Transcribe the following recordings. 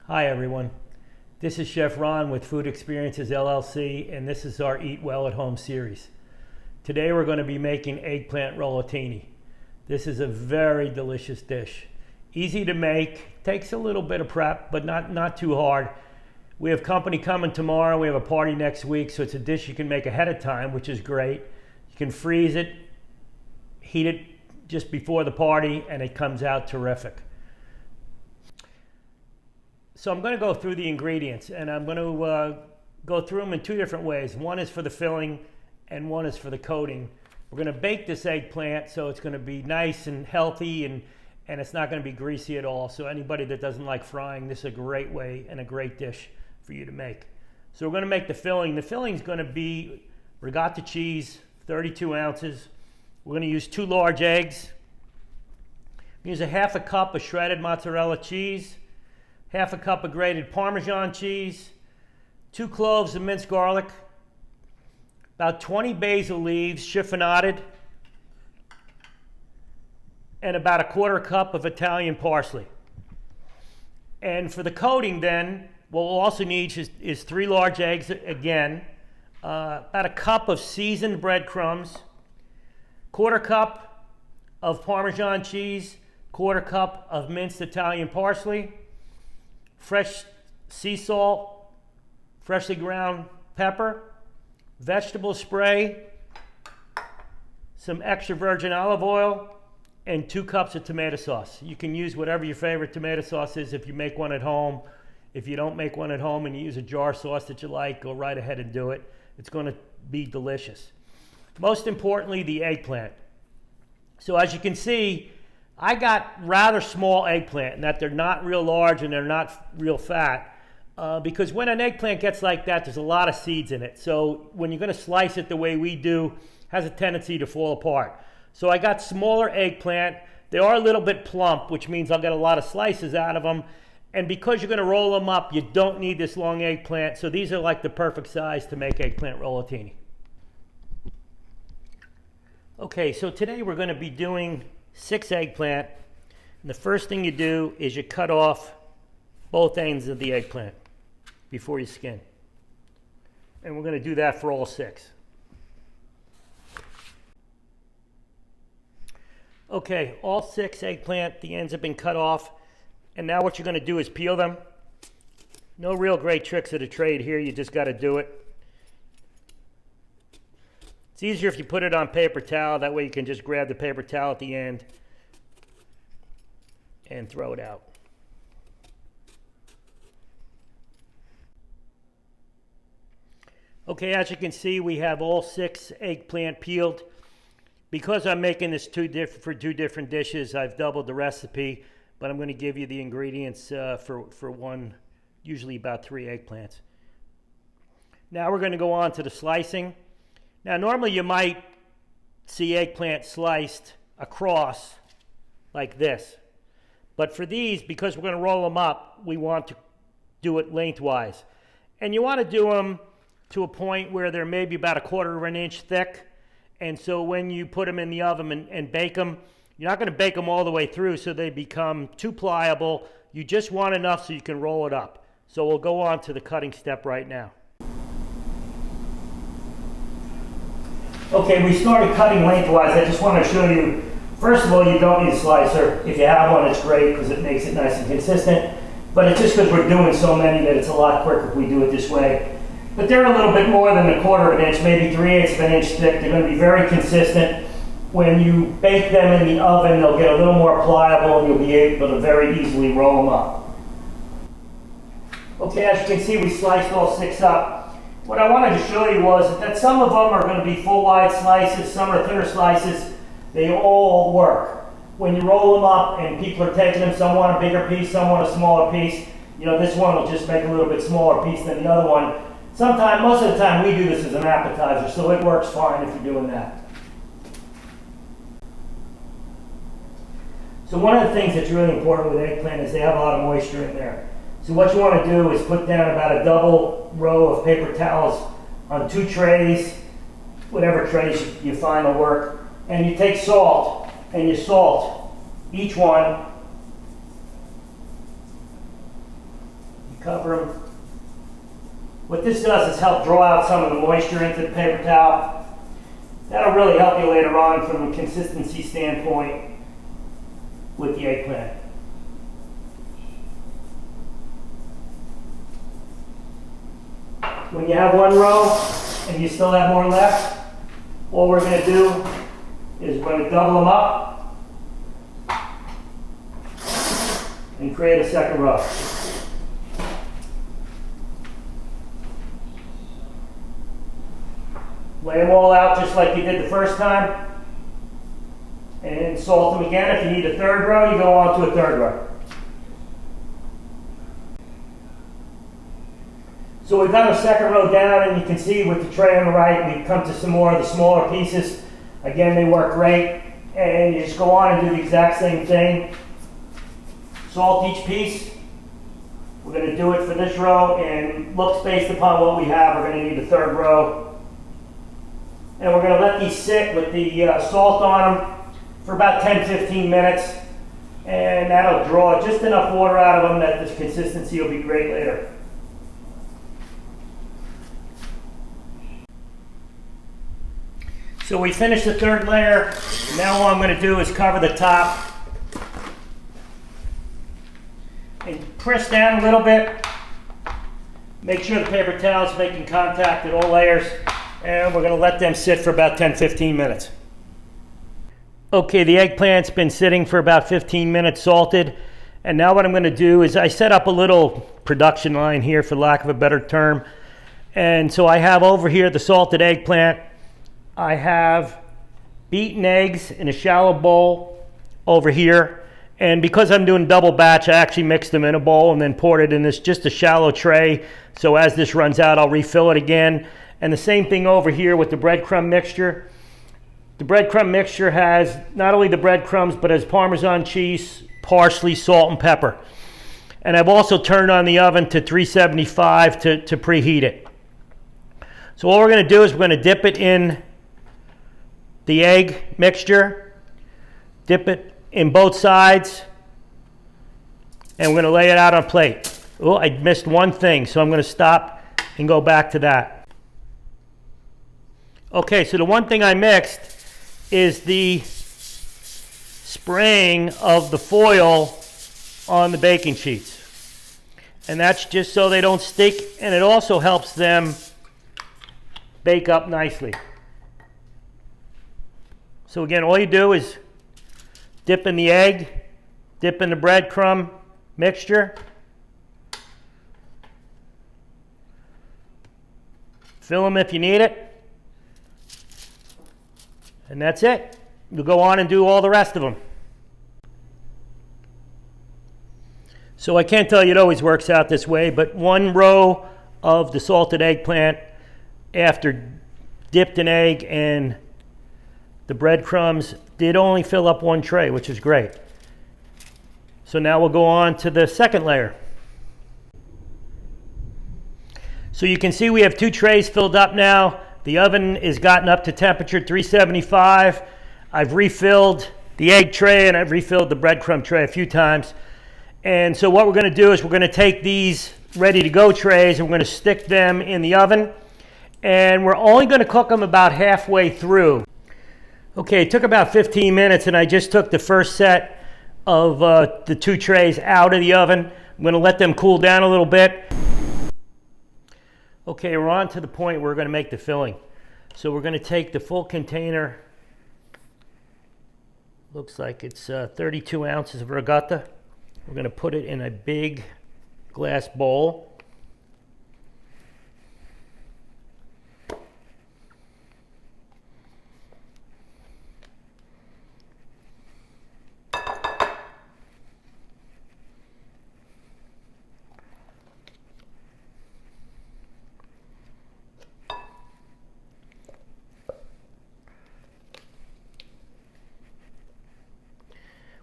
Hi everyone, this is Chef Ron with Food Experiences LLC, and this is our Eat Well at Home series. Today we're going to be making eggplant rollatini. This is a very delicious dish. Easy to make, takes a little bit of prep, but not too hard. We have company coming tomorrow, we have a party next week, so it's a dish you can make ahead of time, which is great. You can freeze it, heat it just before the party, and it comes out terrific. So I'm going to go through the ingredients, and I'm going to go through them in two different ways. One is for the filling and one is for the coating. We're going to bake this eggplant, so it's going to be nice and healthy, and it's not going to be greasy at all. So anybody that doesn't like frying, this is a great way and a great dish for you to make. So we're going to make the filling. The filling is going to be ricotta cheese, 32 ounces. We're going to use 2 large eggs. Use a half a cup of shredded mozzarella cheese, half a cup of grated Parmesan cheese, 2 cloves of minced garlic, about 20 basil leaves chiffonaded, and about a 1/4 cup of Italian parsley. And for the coating then, what we'll also need is 3 large eggs again, about a cup of seasoned breadcrumbs, 1/4 cup of Parmesan cheese, 1/4 cup of minced Italian parsley, fresh sea salt, freshly ground pepper, vegetable spray, some extra virgin olive oil, and 2 cups of tomato sauce. You can use whatever your favorite tomato sauce is if you make one at home. If you don't make one at home and you use a jar sauce that you like, go right ahead and do it. It's going to be delicious. Most importantly, the eggplant. So as you can see, I got rather small eggplant, in that they're not real large and they're not real fat, because when an eggplant gets like that, there's a lot of seeds in it. So when you're going to slice it the way we do, it has a tendency to fall apart. So I got smaller eggplant. They are a little bit plump, which means I'll get a lot of slices out of them. And because you're going to roll them up, you don't need this long eggplant. So these are like the perfect size to make eggplant rollatini. Okay, so today we're going to be doing 6 eggplant, and the first thing you do is you cut off both ends of the eggplant before you skin. And we're going to do that for all 6. Okay, all 6 eggplant, the ends have been cut off, and now what you're going to do is peel them. No real great tricks of the trade here, you just got to do it. It's easier if you put it on paper towel, that way you can just grab the paper towel at the end and throw it out. Okay, as you can see, we have all 6 eggplant peeled. Because I'm making this for two different dishes, I've doubled the recipe, but I'm going to give you the ingredients for one, usually about 3 eggplants. Now we're going to go on to the slicing. Now normally you might see eggplant sliced across like this. But for these, because we're going to roll them up, we want to do it lengthwise. And you want to do them to a point where they're maybe about 1/4 of an inch thick. And so when you put them in the oven and bake them, you're not going to bake them all the way through so they become too pliable. You just want enough so you can roll it up. So we'll go on to the cutting step right now. Okay, we started cutting lengthwise. I just want to show you, first of all, you don't need a slicer. If you have one, it's great because it makes it nice and consistent. But it's just because we're doing so many that it's a lot quicker if we do it this way. But they're a little bit more than 1/4 of an inch, maybe 3/8 of an inch thick. They're going to be very consistent. When you bake them in the oven, they'll get a little more pliable and you'll be able to very easily roll them up. Okay, as you can see, we sliced all 6 up. What I wanted to show you was that some of them are going to be full wide slices, some are thinner slices. They all work. When you roll them up and people are taking them, some want a bigger piece, some want a smaller piece. You know, this one will just make a little bit smaller piece than the other one. Most of the time we do this as an appetizer, so it works fine if you're doing that. So one of the things that's really important with eggplant is they have a lot of moisture in there. So what you want to do is put down about a double row of paper towels on 2 trays, whatever trays you find will work, and you take salt and you salt each one Cover them. What this does is help draw out some of the moisture into the paper towel. That'll really help you later on from a consistency standpoint with the eggplant. When you have one row and you still have more left, all we're going to do is we're going to double them up and create a second row. Lay them all out just like you did the first time, and salt them again. If you need a third row, you go on to a third row. So we've got our second row down, and you can see with the tray on the right, we come to some more of the smaller pieces. Again, they work great, and you just go on and do the exact same thing. Salt each piece. We're going to do it for this row, and looks based upon what we have, we're going to need a third row. And we're going to let these sit with the salt on them for about 10-15 minutes, and that'll draw just enough water out of them that this consistency will be great later. So we finished the third layer. Now all I'm going to do is cover the top and press down a little bit. Make sure the paper towel is making contact at all layers, and we're going to let them sit for about 10-15 minutes. Okay, the eggplant's been sitting for about 15 minutes salted, and now what I'm going to do is I set up a little production line here, for lack of a better term. And so I have over here the salted eggplant. I have beaten eggs in a shallow bowl over here, and because I'm doing double batch, I actually mixed them in a bowl and then poured it in this just a shallow tray, so as this runs out I'll refill it again. And the same thing over here with the breadcrumb mixture. The breadcrumb mixture has not only the breadcrumbs, but has Parmesan cheese, parsley, salt, and pepper. And I've also turned on the oven to 375 to preheat it. So what we're going to do is we're going to dip it in the egg mixture, dip it in both sides, and we're going to lay it out on a plate. Oh, I missed one thing, so I'm going to stop and go back to that. Okay, so the one thing I mixed is the spraying of the foil on the baking sheets. And that's just so they don't stick, and it also helps them bake up nicely. So again, all you do is dip in the egg, dip in the breadcrumb mixture, fill them if you need it, and that's it. You'll go on and do all the rest of them. So I can't tell you it always works out this way, but one row of the salted eggplant after dipped in egg and the breadcrumbs did only fill up one tray, which is great. So now we'll go on to the second layer. So you can see we have two trays filled up now. The oven is gotten up to temperature 375. I've refilled the egg tray and I've refilled the breadcrumb tray a few times. And so what we're going to do is we're going to take these ready to go trays and we're going to stick them in the oven. And we're only going to cook them about halfway through. Okay, it took about 15 minutes and I just took the first set of the two trays out of the oven. I'm going to let them cool down a little bit. Okay, we're on to the point where we're going to make the filling. So we're going to take the full container. Looks like it's 32 ounces of regatta. We're going to put it in a big glass bowl.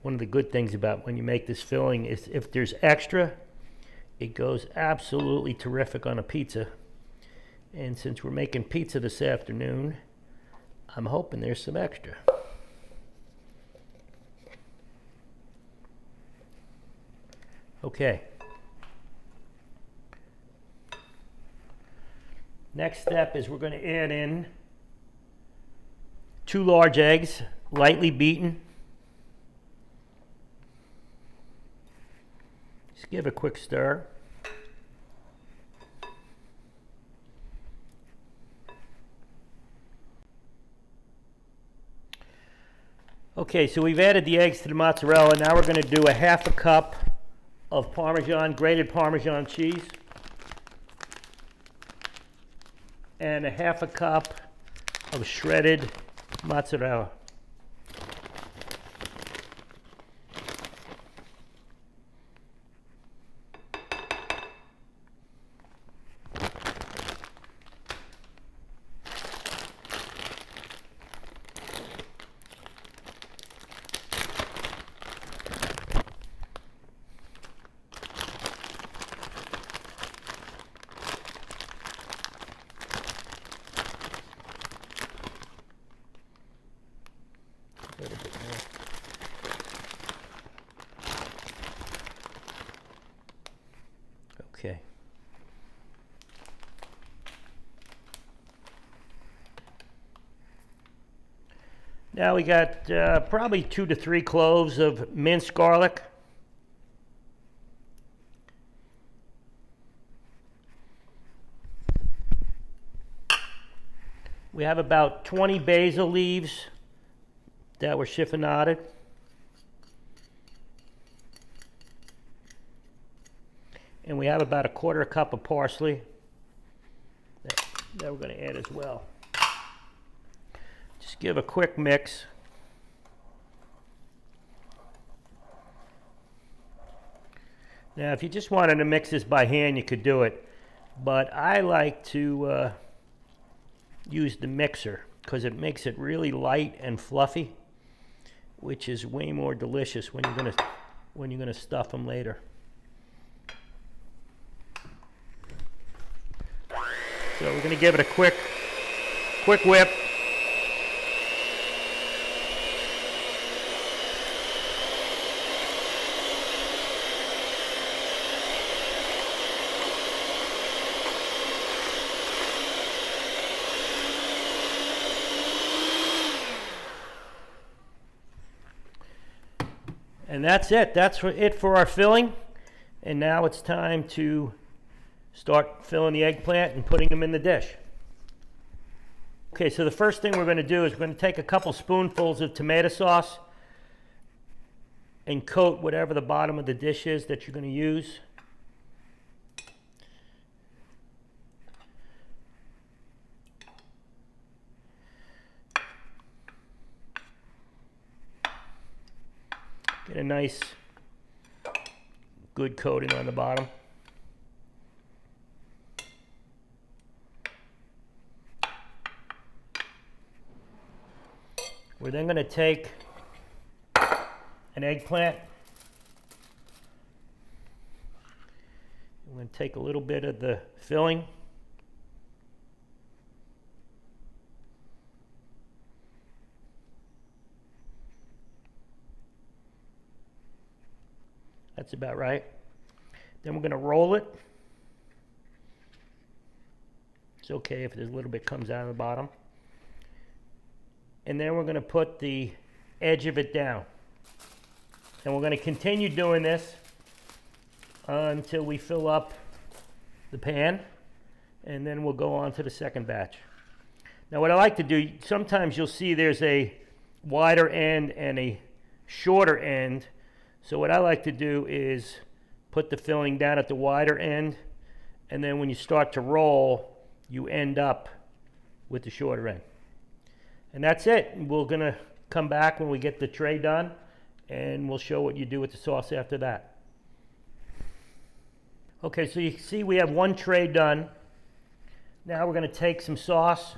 One of the good things about when you make this filling is if there's extra, it goes absolutely terrific on a pizza. And since we're making pizza this afternoon, I'm hoping there's some extra. Okay. Next step is we're going to add in 2 large eggs, lightly beaten. Just give a quick stir. Okay, so we've added the eggs to the mozzarella. Now we're going to do a 1/2 cup of Parmesan, grated Parmesan cheese, and a 1/2 cup of shredded mozzarella. A little bit more. Okay. Now we got probably 2 to 3 cloves of minced garlic. We have about 20 basil leaves that were chiffonaded. And we have about a 1/4 cup of parsley that we're going to add as well. Just give a quick mix. Now, if you just wanted to mix this by hand, you could do it. But I like to use the mixer because it makes it really light and fluffy, which is way more delicious when you're gonna stuff them later. So we're gonna give it a quick whip. And that's it. That's it for our filling. And now it's time to start filling the eggplant and putting them in the dish. Okay, so the first thing we're going to do is we're going to take a couple spoonfuls of tomato sauce and coat whatever the bottom of the dish is that you're going to use. Get a nice, good coating on the bottom. We're then going to take an eggplant. We're going to take a little bit of the filling. That's about right. Then we're going to roll it. It's okay if there's a little bit comes out of the bottom. And then we're going to put the edge of it down. And we're going to continue doing this until we fill up the pan. And then we'll go on to the second batch. Now what I like to do, sometimes you'll see there's a wider end and a shorter end. So what I like to do is put the filling down at the wider end, and then when you start to roll, you end up with the shorter end. And that's it. We're going to come back when we get the tray done, and we'll show what you do with the sauce after that. Okay, so you can see we have one tray done. Now we're going to take some sauce,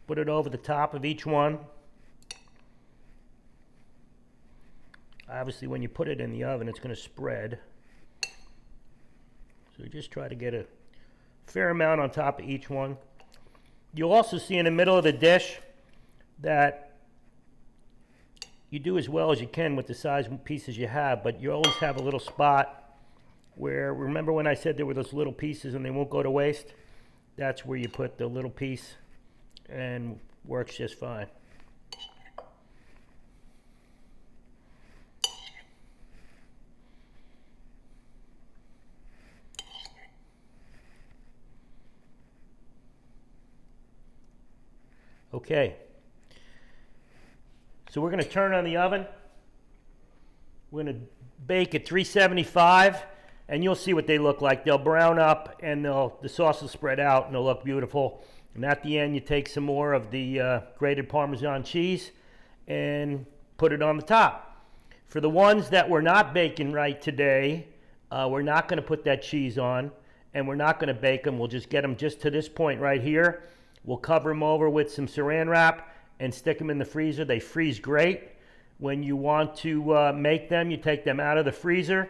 put it over the top of each one. Obviously, when you put it in the oven, it's going to spread. So you just try to get a fair amount on top of each one. You'll also see in the middle of the dish that you do as well as you can with the size pieces you have, but you always have a little spot where, remember when I said there were those little pieces and they won't go to waste? That's where you put the little piece and works just fine. Okay, so we're going to turn on the oven. We're going to bake at 375, and you'll see what they look like. They'll brown up, and the sauce will spread out, and they'll look beautiful. And at the end, you take some more of the grated Parmesan cheese and put it on the top. For the ones that we're not baking right today, we're not going to put that cheese on, and we're not going to bake them. We'll just get them just to this point right here. We'll cover them over with some saran wrap and stick them in the freezer. They freeze great. When you want to make them, you take them out of the freezer.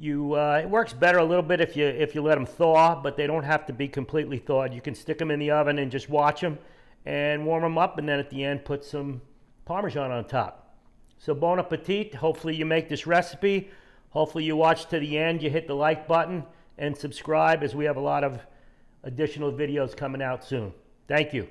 It works better a little bit if you let them thaw, but they don't have to be completely thawed. You can stick them in the oven and just watch them and warm them up, and then at the end put some Parmesan on top. So bon appetit. Hopefully you make this recipe. Hopefully you watch to the end. You hit the like button and subscribe, as we have a lot of additional videos coming out soon. Thank you.